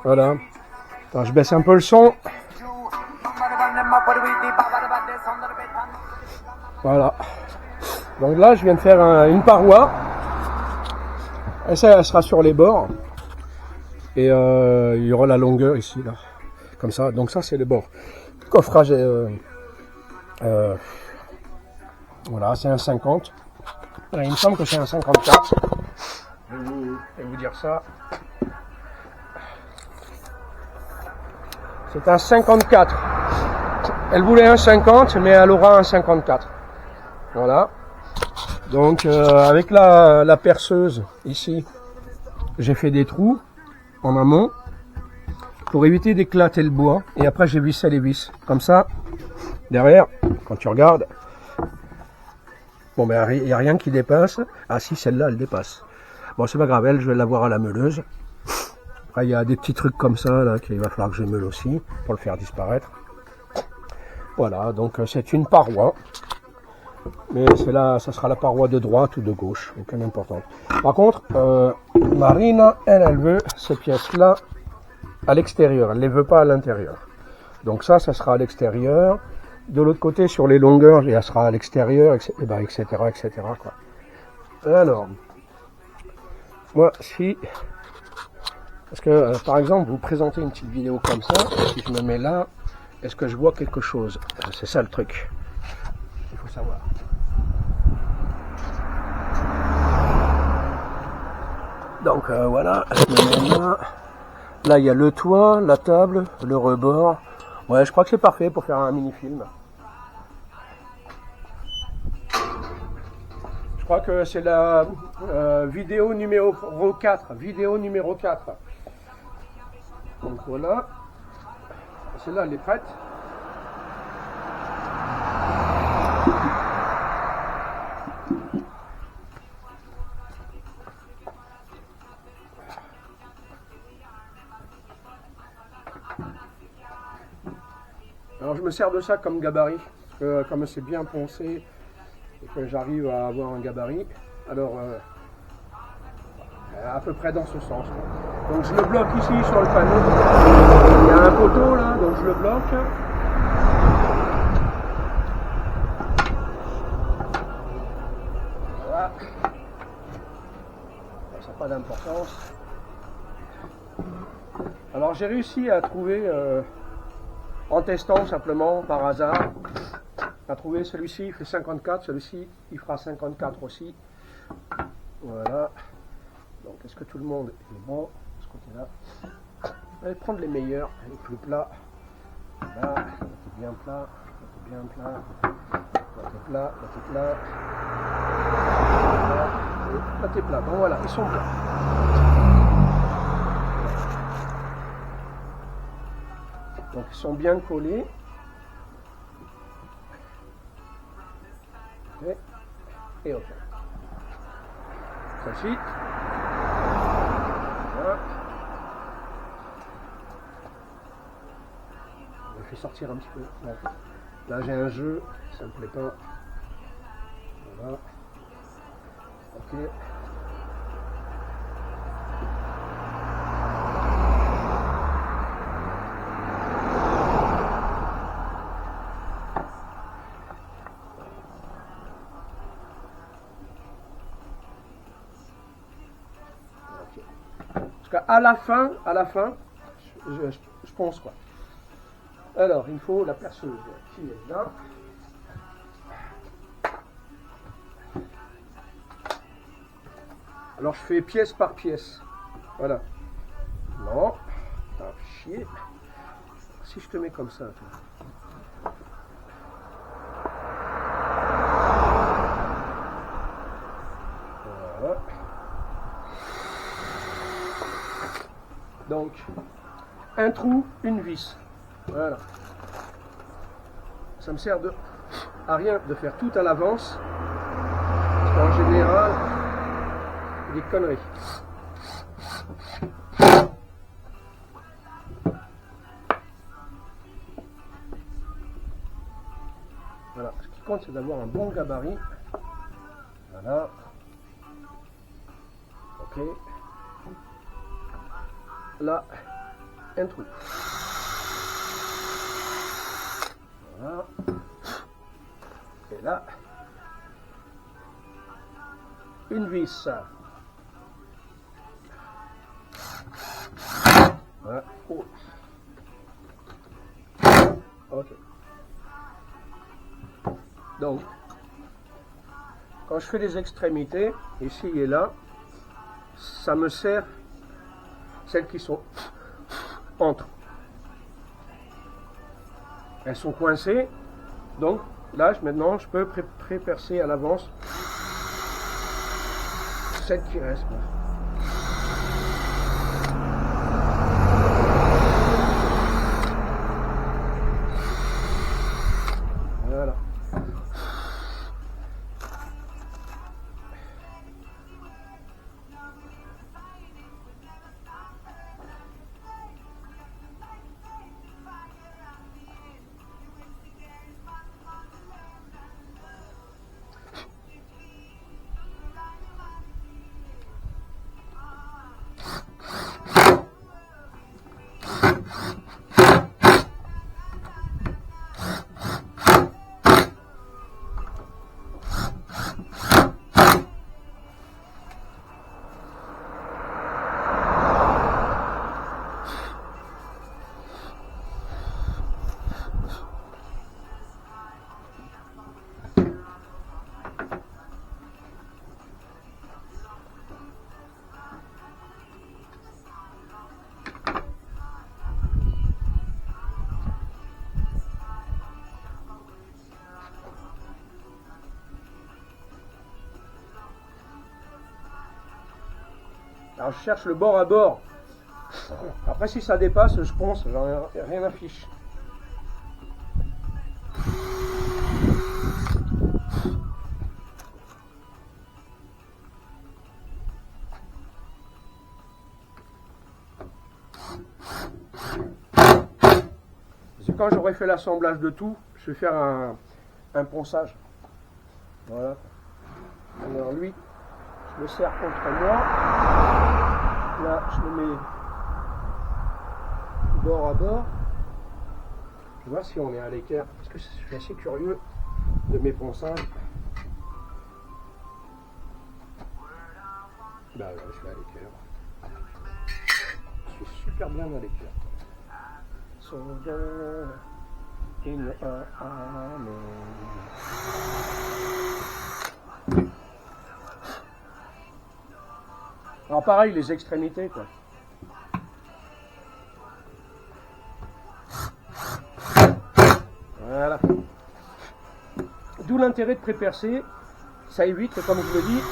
Voilà. Attends, je baisse un peu le son. Voilà. Donc là, je viens de faire une paroi. Et ça, elle sera sur les bords. Et il y aura la longueur ici, là. Comme ça. Donc ça, c'est les bords. Le coffrage est... voilà, c'est un 50. Alors, il me semble que c'est un 54. Je vais vous dire ça. C'est un 54. Elle voulait un 50, mais elle aura un 54. Voilà. Donc avec la perceuse ici, j'ai fait des trous en amont pour éviter d'éclater le bois. Et après j'ai vissé les vis. Comme ça, derrière, quand tu regardes, bon ben il n'y a rien qui dépasse. Ah si, celle-là elle dépasse. Bon c'est pas grave, elle je vais l'avoir à la meuleuse. Après il y a des petits trucs comme ça là qu'il va falloir que je meule aussi pour le faire disparaître. Voilà, donc c'est une paroi. Mais c'est là, ça sera la paroi de droite ou de gauche, aucune importance. Par contre, Marina, elle veut ces pièces-là à l'extérieur, elle ne les veut pas à l'intérieur. Donc ça sera à l'extérieur. De l'autre côté, sur les longueurs, elle sera à l'extérieur, etc., etc., quoi. Alors, moi, si... Parce que, par exemple, vous présentez une petite vidéo comme ça, si je me mets là, est-ce que je vois quelque chose? C'est ça le truc. Il faut savoir. Donc voilà, là il y a le toit, la table, le rebord. Ouais, je crois que c'est parfait pour faire un mini-film. Je crois que c'est la vidéo numéro 4. Vidéo numéro 4. Donc voilà. Celle-là, elle est prête. Alors je me sers de ça comme gabarit, comme c'est bien poncé et que j'arrive à avoir un gabarit, alors à peu près dans ce sens. Donc je le bloque ici sur le panneau, il y a un poteau là, donc je le bloque. Voilà. Ça n'a pas d'importance. Alors j'ai réussi à trouver... en testant simplement par hasard, à trouver celui-ci il fait 54, celui-ci il fera 54 aussi. Voilà. Donc est-ce que tout le monde est bon de ce côté-là? Allez prendre les meilleurs, les plus plats. Là, t'es bien plat, t'es bien plat, t'es plat, t'es plat. Là t'es plat. Bon voilà, ils sont plats. Donc ils sont bien collés. Et ok. Celle-ci. Voilà. Je vais sortir un petit peu. Là j'ai un jeu, ça me plaît pas. Voilà. Ok. Parce qu'à la fin, je pense quoi. Alors, il faut la perceuse qui est là. Alors, je fais pièce par pièce. Voilà. Non. Ah, chier. Si je te mets comme ça, toi. Voilà. Donc, un trou, une vis. Voilà. Ça me sert à rien de faire tout à l'avance. Parce qu'en général, des conneries. Voilà. Ce qui compte, c'est d'avoir un bon gabarit. Voilà. Ok. Là, un trou. Voilà. Et là, une vis. Voilà. Oh. Ok. Donc, quand je fais les extrémités, ici et là, ça me sert celles qui sont entre. Elles sont coincées, donc là maintenant je peux pré-percer à l'avance celles qui restent. Voilà. Alors je cherche le bord à bord. Après si ça dépasse, je ponce, j'en ai rien à fiche. Quand j'aurai fait l'assemblage de tout, je vais faire un ponçage. Voilà. Alors lui, je le serre contre moi. Là, je le mets bord à bord. Je vais voir si on est à l'équerre, parce que je suis assez curieux de mes ponçages. Bah ouais, je suis à l'équerre. Je suis super bien à l'équerre. Soldier in your army. Alors pareil, les extrémités quoi. Voilà. D'où l'intérêt de pré-percer, ça évite, comme je le dis,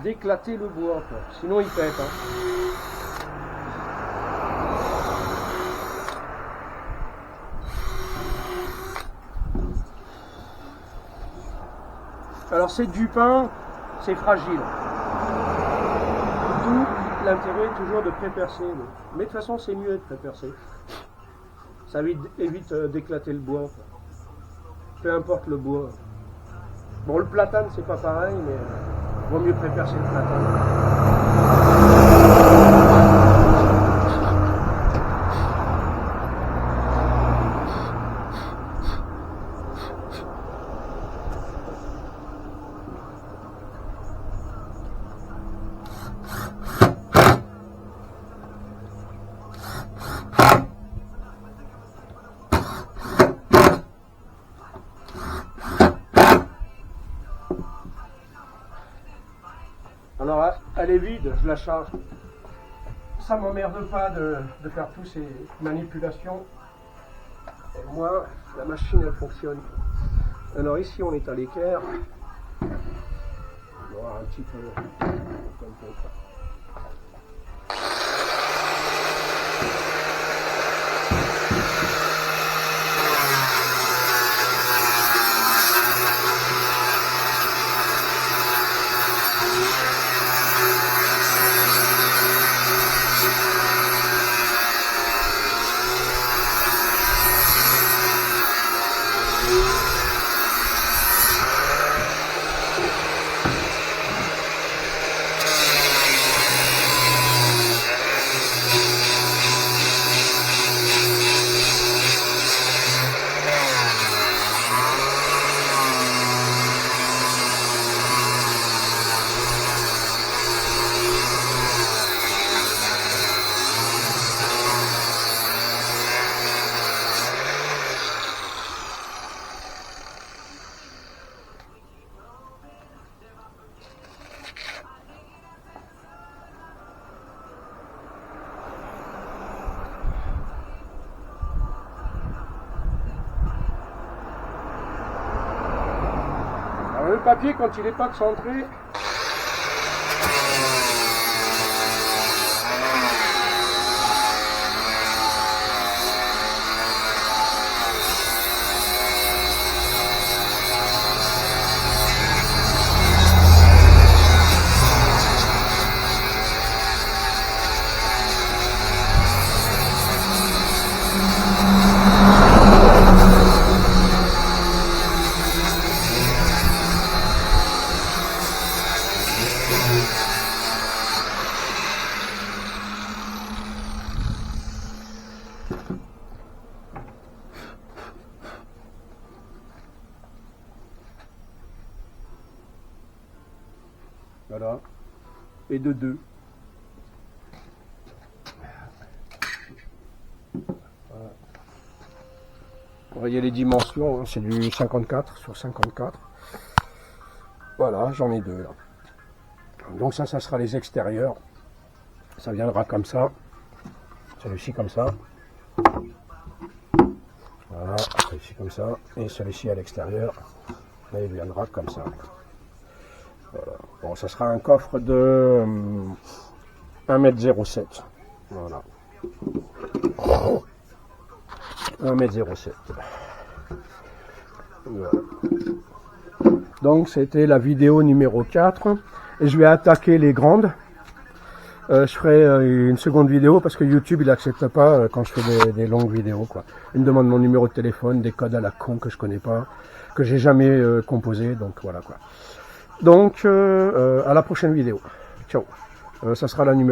d'éclater le bois quoi. Sinon il pète. Hein. Alors c'est du pain, c'est fragile. D'où l'intérêt toujours de pré-percer. Mais de toute façon c'est mieux de pré-percer. Ça évite d'éclater le bois. Peu importe le bois. Bon le platane c'est pas pareil, mais vaut mieux pré-percer le platane. Alors elle est vide, je la charge. Ça m'emmerde pas de faire toutes ces manipulations. Et moi, la machine elle fonctionne. Alors ici on est à l'équerre. On va voir un petit peu comme ça. le papier quand il n'est pas centré. Voilà, et de 2. Voilà. Vous voyez les dimensions, hein, c'est du 54 sur 54. Voilà, j'en ai 2 là. Donc ça sera les extérieurs. Ça viendra comme ça. Celui-ci comme ça. Voilà, celui-ci comme ça. Et celui-ci à l'extérieur. Et il viendra comme ça. Voilà. Bon, ça sera un coffre de 1,07 m. Voilà. 1,07 m. Voilà. Donc c'était la vidéo numéro 4. Et je vais attaquer les grandes. Je ferai une seconde vidéo parce que YouTube il n'accepte pas quand je fais des longues vidéos, quoi. Il me demande mon numéro de téléphone, des codes à la con que je connais pas, que j'ai jamais composé, donc voilà quoi. Donc à la prochaine vidéo. Ciao. Ça sera la numéro